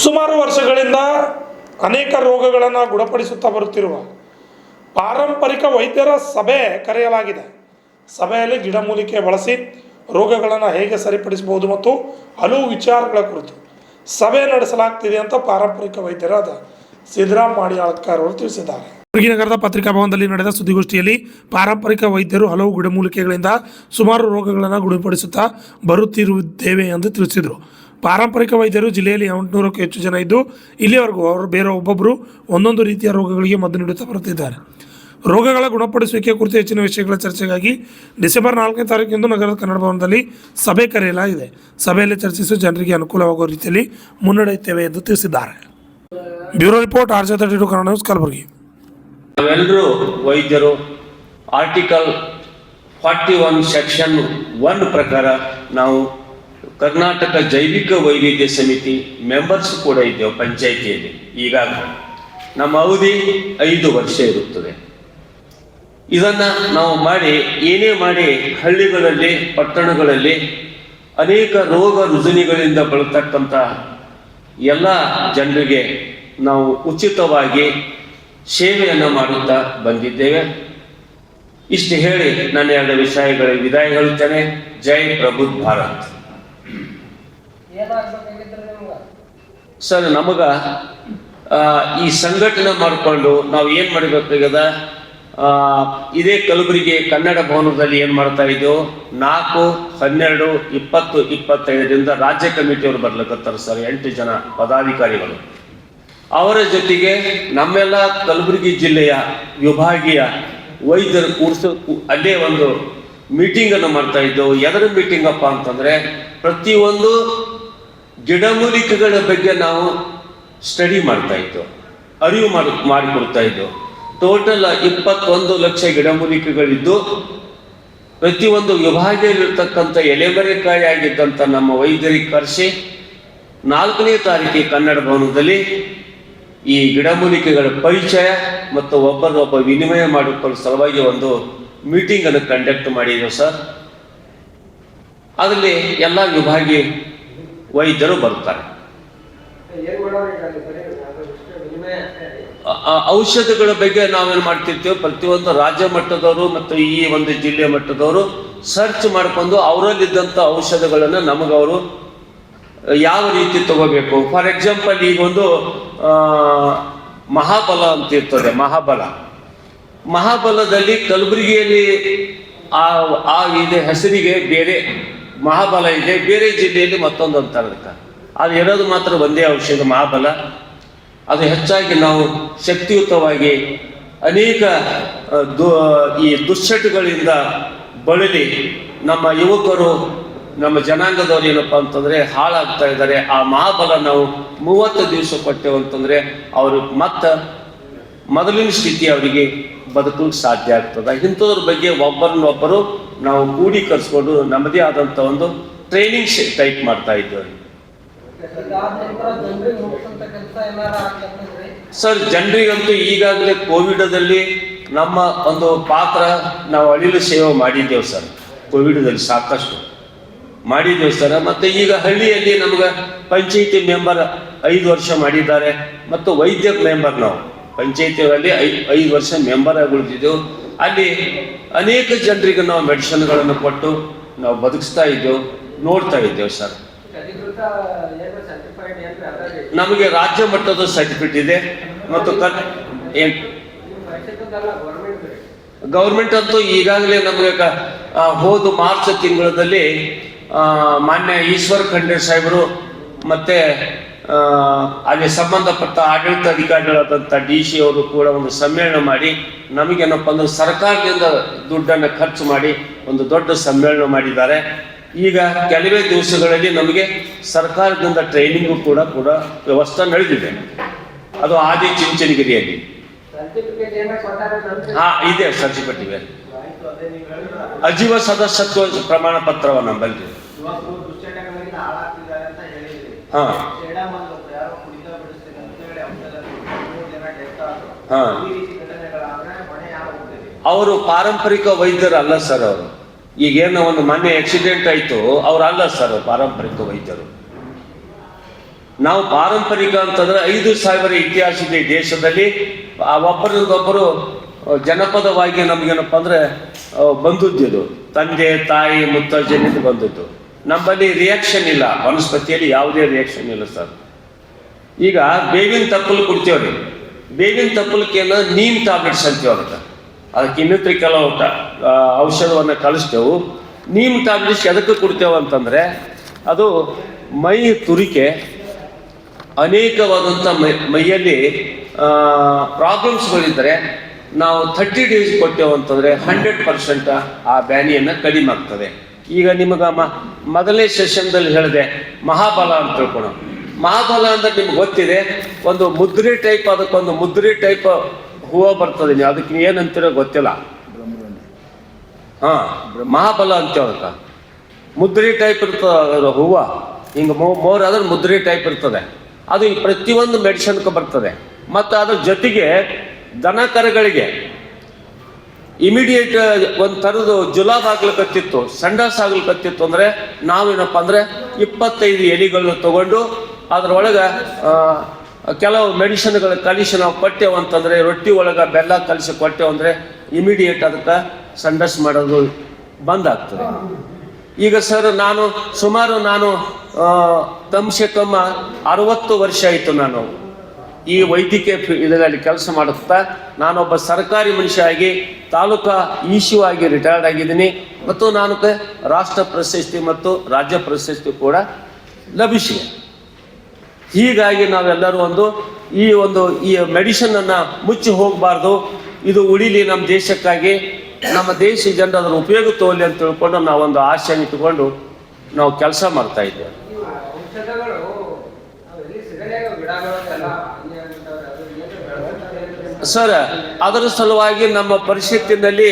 ಸುಮಾರು ವರ್ಷಗಳಿಂದ ಅನೇಕ ರೋಗಗಳನ್ನು ಗುಣಪಡಿಸುತ್ತಾ ಬರುತ್ತಿರುವ ಪಾರಂಪರಿಕ ವೈದ್ಯರ ಸಭೆ ಕರೆಯಲಾಗಿದೆ. ಸಭೆಯಲ್ಲಿ ಗಿಡಮೂಲಿಕೆ ಬಳಸಿ ರೋಗಗಳನ್ನು ಹೇಗೆ ಸರಿಪಡಿಸಬಹುದು ಮತ್ತು ಹಲವು ವಿಚಾರಗಳ ಕುರಿತು ಸಭೆ ನಡೆಸಲಾಗ್ತಿದೆ ಅಂತ ಪಾರಂಪರಿಕ ವೈದ್ಯರಾದ ಸಿದ್ದರಾಮ್ ಮಾಡಿಯಾಳ್ಕರ್ ಅವರು ತಿಳಿಸಿದ್ದಾರೆ. ನಗರದ ಪತ್ರಿಕಾ ಭವನದಲ್ಲಿ ನಡೆದ ಸುದ್ದಿಗೋಷ್ಠಿಯಲ್ಲಿ ಪಾರಂಪರಿಕ ವೈದ್ಯರು ಹಲವು ಗಿಡಮೂಲಿಕೆಗಳಿಂದ ಸುಮಾರು ರೋಗಗಳನ್ನು ಗುಣಪಡಿಸುತ್ತಾ ಬರುತ್ತಿರುತ್ತೇವೆ ಎಂದು ತಿಳಿಸಿದರು. ಪಾರಂಪರಿಕ ವೈದ್ಯರು ಜಿಲ್ಲೆಯಲ್ಲಿ 800ಕ್ಕೂ ಹೆಚ್ಚು ಜನ ಇದ್ದು ಇಲ್ಲಿಯವರೆಗೂ ಅವರು ಬೇರೆ ಒಬ್ಬೊಬ್ಬರು ಒಂದೊಂದು ರೀತಿಯ ರೋಗಗಳಿಗೆ ಮದ್ದು ನೀಡುತ್ತಾ ಬರುತ್ತಿದ್ದಾರೆ. ರೋಗಗಳ ಗುಣಪಡಿಸುವಿಕೆ ಕುರಿತು ಹೆಚ್ಚಿನ ವಿಷಯಗಳ ಚರ್ಚೆಗಾಗಿ ಡಿಸೆಂಬರ್ 4ನೇ ತಾರೀಕಿನಂದು ನಗರದ ಕನ್ನಡ ಭವನದಲ್ಲಿ ಸಭೆ ಕರೆಯಲಾಗಿದೆ. ಸಭೆಯಲ್ಲಿ ಚರ್ಚಿಸಿ ಜನರಿಗೆ ಅನುಕೂಲವಾಗುವ ರೀತಿಯಲ್ಲಿ ಮುನ್ನಡೆಯುತ್ತೇವೆ ಎಂದು ತಿಳಿಸಿದ್ದಾರೆ. Bureau report RJ32 Kannada news, Kalaburagi. ನಾವೆಲ್ಲರೂ ವೈದ್ಯರು ಆರ್ಟಿಕಲ್ 41 ಸೆಕ್ಷನ್ 1 ಪ್ರಕಾರ ನಾವು ಕರ್ನಾಟಕ ಜೈವಿಕ ವೈವಿಧ್ಯ ಸಮಿತಿ ಮೆಂಬರ್ಸ್ ಕೂಡ ಇದ್ದೇವೆ ಪಂಚಾಯಿತಿಯಲ್ಲಿ. ಈಗಾಗಲೇ ನಮ್ಮ ಅವಧಿ 5 ವರ್ಷ ಇರುತ್ತದೆ. ಇದನ್ನ ನಾವು ಮಾಡಿ ಏನೇ ಮಾಡಿ ಹಳ್ಳಿಗಳಲ್ಲಿ ಪಟ್ಟಣಗಳಲ್ಲಿ ಅನೇಕ ರೋಗ ರುಜಿನಗಳಿಂದ ಬಳತಕ್ಕಂಥ ಎಲ್ಲ ಜನರಿಗೆ ನಾವು ಉಚಿತವಾಗಿ ಸೇವೆಯನ್ನು ಮಾಡುತ್ತಾ ಬಂದಿದ್ದೇವೆ. ಇಷ್ಟು ಹೇಳಿ ನನ್ನ 2 ವಿಷಯಗಳ ವಿದಾಯ ಹೇಳುತ್ತೇನೆ. ಜೈ ಪ್ರಬುದ್ಧ ಭಾರತ್. ಸರ್, ನಮಗ ಈ ಸಂಘಟನೆ ಮಾಡಿಕೊಂಡು ನಾವು ಏನು ಮಾಡಬೇಕಾಗದ, ಇದೇ ಕಲಬುರಗಿ ಕನ್ನಡ ಭವನದಲ್ಲಿ ಏನು ಮಾಡ್ತಾ ಇದ್ದೇವೆ, 4, 12, 20, 25ರಿಂದ ರಾಜ್ಯ ಕಮಿಟಿಯವರು ಬರ್ಲಿಕ್ಕತ್ತಾರೆ ಸರ್. 8 ಜನ ಪದಾಧಿಕಾರಿಗಳು. ಅವರ ಜೊತೆಗೆ ನಮ್ಮೆಲ್ಲ ಕಲಬುರಗಿ ಜಿಲ್ಲೆಯ ವಿಭಾಗೀಯ ವೈದ್ಯರು ಅಲ್ಲೇ ಒಂದು ಮೀಟಿಂಗ್ ಅನ್ನು ಮಾಡ್ತಾ ಇದ್ದೆವು. ಎದರ ಮೀಟಿಂಗ್ ಅಪ್ಪ ಅಂತಂದ್ರೆ, ಪ್ರತಿಯೊಂದು ಗಿಡಮೂಲಿಕೆಗಳ ಬಗ್ಗೆ ನಾವು ಸ್ಟಡಿ ಮಾಡ್ತಾ ಇದ್ದೆವು, ಅರಿವು ಮಾಡಿಕೊಡ್ತಾ ಇದ್ದೆವು. ಟೋಟಲ್ 21 ಲಕ್ಷ ಗಿಡಮೂಲಿಕೆಗಳಿದ್ದು ಪ್ರತಿಯೊಂದು ವಿಭಾಗದಲ್ಲಿರ್ತಕ್ಕಂಥ ಎಲೆಮರೆಕಾಯಿ ಆಗಿದ್ದಂಥ ನಮ್ಮ ವೈದ್ಯರಿಗೆ ಕರೆಸಿ 4ನೇ ತಾರೀಕಿಗೆ ಕನ್ನಡ ಭವನದಲ್ಲಿ ಈ ಗಿಡಮೂಲಿಕೆಗಳ ಪರಿಚಯ ಮತ್ತು ಒಬ್ಬರೊಬ್ಬ ವಿನಿಮಯ ಮಾಡಿಕೊಳ್ಳೋ ಸಲುವಾಗಿ ಒಂದು ಮೀಟಿಂಗ್ ಅನ್ನು ಕಂಡಕ್ಟ್ ಮಾಡಿದ್ದೇವೆ ಸರ್. ಅದರಲ್ಲಿ ಎಲ್ಲ ವಿಭಾಗೀಯ ವೈದ್ಯರು ಬರ್ತಾರೆ. ಔಷಧಗಳ ಬಗ್ಗೆ ನಾವೇನು ಮಾಡ್ತಿರ್ತೀವಿ, ಪ್ರತಿಯೊಂದು ರಾಜ್ಯ ಮಟ್ಟದವರು ಮತ್ತು ಈ ಒಂದು ಜಿಲ್ಲೆ ಮಟ್ಟದವರು ಸರ್ಚ್ ಮಾಡ್ಕೊಂಡು ಅವರಲ್ಲಿದ್ದಂಥ ಔಷಧಗಳನ್ನು ನಮಗವರು ಯಾವ ರೀತಿ ತಗೋಬೇಕು. ಫಾರ್ ಎಕ್ಸಾಂಪಲ್, ಈಗ ಒಂದು ಮಹಾಬಲ ಅಂತ ಇರ್ತದೆ. ಮಹಾಬಲದಲ್ಲಿ ಕಲಬುರಗಿಯಲ್ಲಿ ಆ ಇದೆ ಹೆಸರಿಗೆ ಬೇರೆ ಮಹಾಬಲ ಇದೆ, ಬೇರೆ ಜಿಲ್ಲೆಯಲ್ಲಿ ಮತ್ತೊಂದು ಅಂತಾರೆ. ಅದಕ್ಕೆ ಅದು ಇರೋದು ಮಾತ್ರ ಒಂದೇ ಔಷಧ ಮಹಾಬಲ. ಅದು ಹೆಚ್ಚಾಗಿ ನಾವು ಶಕ್ತಿಯುತವಾಗಿ ಅನೇಕ ಈ ದುಶ್ಚಟಗಳಿಂದ ಬಳಲಿ ನಮ್ಮ ಯುವಕರು, ನಮ್ಮ ಜನಾಂಗದವ್ರು ಏನಪ್ಪ ಅಂತಂದ್ರೆ ಹಾಳಾಗ್ತಾ ಇದ್ದಾರೆ. ಆ ಮಹಾಬಲ ನಾವು 30 ದಿವಸ ಕೊಟ್ಟೆವು ಅಂತಂದ್ರೆ ಅವರು ಮತ್ತೆ ಮೊದಲಿನ ಸ್ಥಿತಿ ಅವರಿಗೆ ಬದುಕಲು ಸಾಧ್ಯ ಆಗ್ತದೆ. ಇಂಥದ್ರ ಬಗ್ಗೆ ಒಬ್ಬರನ್ನೊಬ್ಬರು ನಾವು ಕೂಡೀಕರಿಸ್ಕೊಂಡು ನಮ್ಮದೇ ಆದಂಥ ಒಂದು ಟ್ರೈನಿಂಗ್ ಟೈಪ್ ಮಾಡ್ತಾ ಇದ್ದೇವೆ ಸರ್. ಜನರಿಗಂತೂ ಈಗಾಗಲೇ ಕೋವಿಡದಲ್ಲಿ ನಮ್ಮ ಒಂದು ಪಾತ್ರ ನಾವು ಅಳಿಲು ಸೇವೆ ಮಾಡಿದ್ದೇವೆ ಸರ್. ಕೋವಿಡದಲ್ಲಿ ಸಾಕಷ್ಟು ಮಾಡಿದ್ದೇವೆ ಸರ್. ಮತ್ತು ಈಗ ಹಳ್ಳಿಯಲ್ಲಿ ನಮ್ಗೆ ಪಂಚಾಯಿತಿ ಮೆಂಬರ್ 5 ವರ್ಷ ಮಾಡಿದ್ದಾರೆ ಮತ್ತು ವೈದ್ಯ ಮೆಂಬರ್ ನಾವು ಪಂಚಾಯಿತಿಯಲ್ಲಿ 5 ವರ್ಷ ಮೆಂಬರ್ ಆಗಿ ಉಳಿದಿದ್ದೆವು. ಅಲ್ಲಿ ಅನೇಕ ಜನರಿಗೆ ನಾವು ಮೆಡಿಸಿನ್ಗಳನ್ನು ಕೊಟ್ಟು ನಾವು ಬದುಕಿಸ್ತಾ ಇದ್ದೇವೆ, ನೋಡ್ತಾ ಇದ್ದೇವೆ ಸರ್. ನಮಗೆ ರಾಜ್ಯ ಮಟ್ಟದ ಸರ್ಟಿಫಿಕೇಟ್ ಇದೆ ಮತ್ತು ಗೌರ್ಮೆಂಟ್ ಅಂತೂ ಈಗಾಗಲೇ ನಮಗೆ ಹೋದ ಮಾರ್ಚ್ ತಿಂಗಳಲ್ಲಿ ಮಾನ್ಯ ಈಶ್ವರ್ ಖಂಡ್ರೆ ಸಾಹೇಬರು ಮತ್ತೆ ಅಲ್ಲಿ ಸಂಬಂಧಪಟ್ಟ ಆಡಳಿತ ಅಧಿಕಾರಿಗಳಾದಂಥ DC ಅವರು ಕೂಡ ಒಂದು ಸಮ್ಮೇಳನ ಮಾಡಿ ನಮಗೇನಪ್ಪ ಅಂದ್ರೆ ಸರ್ಕಾರದಿಂದ ದುಡ್ಡನ್ನು ಖರ್ಚು ಮಾಡಿ ಒಂದು ದೊಡ್ಡ ಸಮ್ಮೇಳನ ಮಾಡಿದ್ದಾರೆ. ಈಗ ಕೆಲವೇ ದಿವಸಗಳಲ್ಲಿ ನಮಗೆ ಸರ್ಕಾರದಿಂದ ಟ್ರೈನಿಂಗು ಕೂಡ ವ್ಯವಸ್ಥೆ ನಡೆದಿದೆ. ಅದು ಆದಿಚುಂಚನಗಿರಿಯಲ್ಲಿ ಇದೆ ಸರ್ಟಿಫಿಕೇಟ್ ಇವೆ. ಅಜೀವ ಸದಸ್ಯತ್ವ ಪ್ರಮಾಣ ಪತ್ರವ ನಮ್ಮಲ್ಲಿ. ಅವರು ಪಾರಂಪರಿಕ ವೈದ್ಯರಲ್ಲ ಸರ್. ಅವರು ಈಗೇನು ಒಂದು ಮೊನ್ನೆ ಆಕ್ಸಿಡೆಂಟ್ ಆಯ್ತು, ಅವ್ರು ಅಲ್ಲ ಸರ್ ಪಾರಂಪರಿಕ ವೈದ್ಯರು. ನಾವು ಪಾರಂಪರಿಕ ಅಂತಂದ್ರೆ 5,000 ಇತಿಹಾಸ ಇದೆ ಈ ದೇಶದಲ್ಲಿ. ಒಬ್ಬರಿಗೊಬ್ಬರು ಜನಪದವಾಗಿ ನಮ್ಗೇನಪ್ಪ ಅಂದ್ರೆ ಬಂದದ್ದು ಇದು ತಂದೆ ತಾಯಿ ಮುತ್ತಜ್ಜನಿಂದ ಬಂದದ್ದು. ನಮ್ಮಲ್ಲಿ ರಿಯಾಕ್ಷನ್ ಇಲ್ಲ, ವನಸ್ಪತಿಯಲ್ಲಿ ಯಾವುದೇ ರಿಯಾಕ್ಷನ್ ಇಲ್ಲ ಸರ್. ಈಗ ಬೇವಿನ ತಪ್ಪಲು ಕೊಡ್ತೇವ್ರಿ, ಬೇವಿನ ತಪ್ಪಲಕ್ಕೇನ ನೀಮ್ ಟ್ಯಾಬ್ಲೆಟ್ಸ್ ಅಂತೀವಿ ಅದಕ್ಕೆ ಇನ್ನಿತರ ಕೆಲವು ಔಷಧವನ್ನು ಕಳಿಸ್ತೇವೆ. ನೀಮ್ ಟ್ಯಾಬ್ಲೆಟ್ಸ್ ಎದಕ್ಕೆ ಕೊಡ್ತೇವೆ ಅಂತಂದ್ರೆ ಅದು ಮೈ ತುರಿಕೆ, ಅನೇಕವಾದಂಥ ಮೈಯಲ್ಲಿ ಪ್ರಾಬ್ಲಮ್ಸ್ಗಳಿದ್ದರೆ ನಾವು 30 days ಕೊಟ್ಟೆವು ಅಂತಂದರೆ 100% ಆ ಬ್ಯಾನಿಯನ್ನು ಕಡಿಮೆ ಆಗ್ತದೆ. ಈಗ ನಿಮಗೆ ಮೊದಲನೇ ಸೆಷನ್ದಲ್ಲಿ ಹೇಳಿದೆ ಮಹಾಬಲ ಅಂತ ತಿಳ್ಕೊಳ್ಳೋಣ. ಮಹಾಬಲ ಅಂದ್ರೆ ನಿಮ್ಗೆ ಗೊತ್ತಿದೆ, ಒಂದು ಮುದ್ರೆ ಟೈಪ್, ಅದಕ್ಕೊಂದು ಮುದ್ರೆ ಟೈಪ್ ಹೂವು ಬರ್ತದೆ. ನೀವು ಅದಕ್ಕೆ ಏನಂತೀರೋ ಗೊತ್ತಿಲ್ಲ. ಮಹಾಬಲ ಅಂತೇವೆ ಅದಕ್ಕೆ. ಮುದ್ರೆ ಟೈಪ್ ಇರ್ತದೆ ಹೂವು, ಹಿಂಗೆ ಮೋರ್ ಆದ್ರೆ ಮುದ್ರೆ ಟೈಪ್ ಇರ್ತದೆ. ಅದು ಪ್ರತಿಯೊಂದು ಮೆಡಿಸಿನ್ಗೆ ಬರ್ತದೆ. ಮತ್ತು ಅದ್ರ ಜೊತೆಗೆ ದನ ಕರುಗಳಿಗೆ ಇಮಿಡಿಯೇಟ್ ಒಂದು ಥರದ್ದು ಜುಲಾಬ್ ಆಗ್ಲಿಕ್ಕತ್ತಿತ್ತು, ಸಂಡಾಸ್ ಆಗ್ಲಿಕ್ಕತ್ತಿತ್ತು ಅಂದರೆ ನಾವೇನಪ್ಪ ಅಂದರೆ 25 ಎಲೆಗಳನ್ನ ತಗೊಂಡು ಅದರೊಳಗೆ ಕೆಲವು ಮೆಡಿಸಿನ್ಗಳ ಕಲಿಸಿ ನಾವು ಕೊಟ್ಟೆವು ಅಂತಂದರೆ, ರೊಟ್ಟಿ ಒಳಗೆ ಬೆಲ್ಲ ಕಲಿಸಿ ಕೊಟ್ಟೆವು ಅಂದರೆ ಇಮಿಡಿಯೇಟ್ ಅದಕ್ಕೆ ಸಂಡಸ್ ಮಾಡೋದು ಬಂದಾಗ್ತದೆ. ಈಗ ಸರ್ ನಾನು ಕಮ್ಸೆ ಕಮ್ಮ 60 ವರ್ಷ ಆಯಿತು ನಾನು ಈ ವೈದ್ಯಕೀಯ ಇದರಲ್ಲಿ ಕೆಲಸ ಮಾಡುತ್ತಾ. ನಾನೊಬ್ಬ ಸರ್ಕಾರಿ ಮನುಷ್ಯ ಆಗಿ ತಾಲೂಕಾ ಇಶ್ಯೂ ಆಗಿ ರಿಟೈರ್ಡ್ ಆಗಿದ್ದೀನಿ. ಮತ್ತು ನಾನು ರಾಷ್ಟ್ರ ಪ್ರಶಸ್ತಿ ಮತ್ತು ರಾಜ್ಯ ಪ್ರಶಸ್ತಿ ಕೂಡ ಲಭಿಸಿದೆ. ಹೀಗಾಗಿ ನಾವೆಲ್ಲರೂ ಈ ಮೆಡಿಸಿನನ್ನು ಮುಚ್ಚಿ ಹೋಗಬಾರ್ದು, ಇದು ಉಳಿಲಿ ನಮ್ಮ ದೇಶಕ್ಕಾಗಿ, ನಮ್ಮ ದೇಶ ಜನರು ಅದರ ಉಪಯೋಗ ತಗೊಳ್ಳಿ ಅಂತ ತಿಳ್ಕೊಂಡು ನಾವೊಂದು ಆಸೆಯನ್ನು ಇಟ್ಟುಕೊಂಡು ನಾವು ಕೆಲಸ ಮಾಡ್ತಾ ಇದ್ದೇವೆ. ಸರ್ ಅದರ ಸಲುವಾಗಿ ನಮ್ಮ ಪರಿಷತ್ತಿನಲ್ಲಿ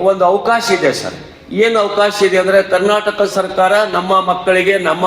ಒಂದು ಅವಕಾಶ ಇದೆ ಸರ್. ಏನು ಅವಕಾಶ ಇದೆ ಅಂದರೆ ಕರ್ನಾಟಕ ಸರ್ಕಾರ ನಮ್ಮ ಮಕ್ಕಳಿಗೆ ನಮ್ಮ